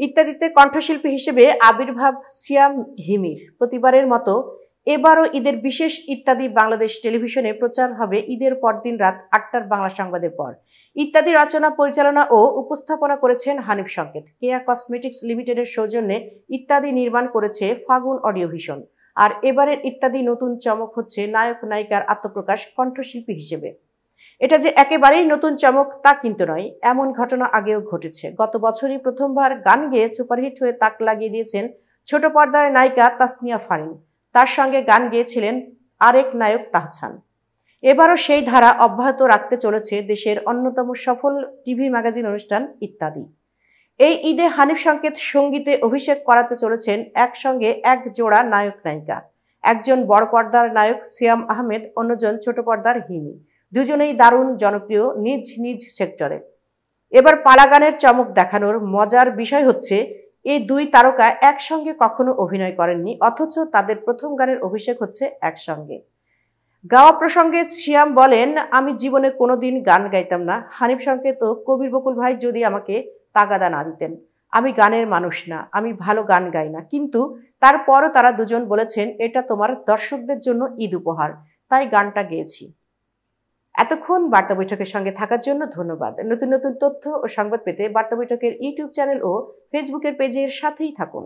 ইত্যাদিতে কণ্ঠশিল্পী হিসেবে আবির্ভাব সিয়াম হিমির। প্রতিবারের মতো এবারও ঈদের বিশেষ ইত্যাদি বাংলাদেশ টেলিভিশনে প্রচার হবে ঈদের পরদিন রাত ৮টার বাংলা সংবাদের পর। ইত্যাদি রচনা, পরিচালনা ও উপস্থাপনা করেছেন হানিফ সংকেত। কেয়া কসমেটিক্স লিমিটেডের সৌজন্যে ইত্যাদি নির্মাণ করেছে ফাগুন অডিও ভিশন। আর এবারের ইত্যাদি নতুন চমক হচ্ছে নায়ক নায়িকার আত্মপ্রকাশ কণ্ঠশিল্পী হিসেবে। এটা যে একেবারেই নতুন চমক তা কিন্তু নয়, এমন ঘটনা আগেও ঘটেছে। গত বছরই প্রথমবার গান গেয়ে সুপারহিট হয়ে তাক লাগিয়ে দিয়েছেন ছোট পর্দার নায়িকা তাসনিয়া ফারিন। তার সঙ্গে গান গেয়েছিলেন আরেক নায়ক তাহসান। এবারও সেই ধারা অব্যাহত রাখতে চলেছে দেশের অন্যতম সফল টিভি ম্যাগাজিন অনুষ্ঠান ইত্যাদি। এই ঈদে হানিফ সংকেত সঙ্গীতে অভিষেক করাতে চলেছেন একসঙ্গে এক জোড়া নায়ক নায়িকা। একজন বড় পর্দার নায়ক সিয়াম আহমেদ, অন্যজন ছোট পর্দার হিমি। দুজনেই দারুণ জনপ্রিয় নিজ নিজ সেক্টরে। এবার পালা গানের চমক দেখানোর মজার বিষয় হচ্ছে এই দুই তারকা একসঙ্গে কখনো অভিনয় করেননি, অথচ তাদের প্রথম গানের অভিষেক হচ্ছে একসঙ্গে। গাওয়া প্রসঙ্গে সিয়াম বলেন, আমি জীবনে কোনোদিন গান গাইতাম না। হানিফ সংকেত ও কবির বকুল ভাই যদি আমাকে তাগাদা না দিতেন। আমি গানের মানুষ না, আমি ভালো গান গাই না, কিন্তু তারপরও তারা দুজন বলেছেন এটা তোমার দর্শকদের জন্য ঈদ উপহার, তাই গানটা গেয়েছি। এতক্ষণ বার্তা বৈঠকের সঙ্গে থাকার জন্য ধন্যবাদ। নতুন নতুন তথ্য ও সংবাদ পেতে বার্তা বৈঠকের ইউটিউব চ্যানেল ও ফেসবুকের পেজের সাথেই থাকুন।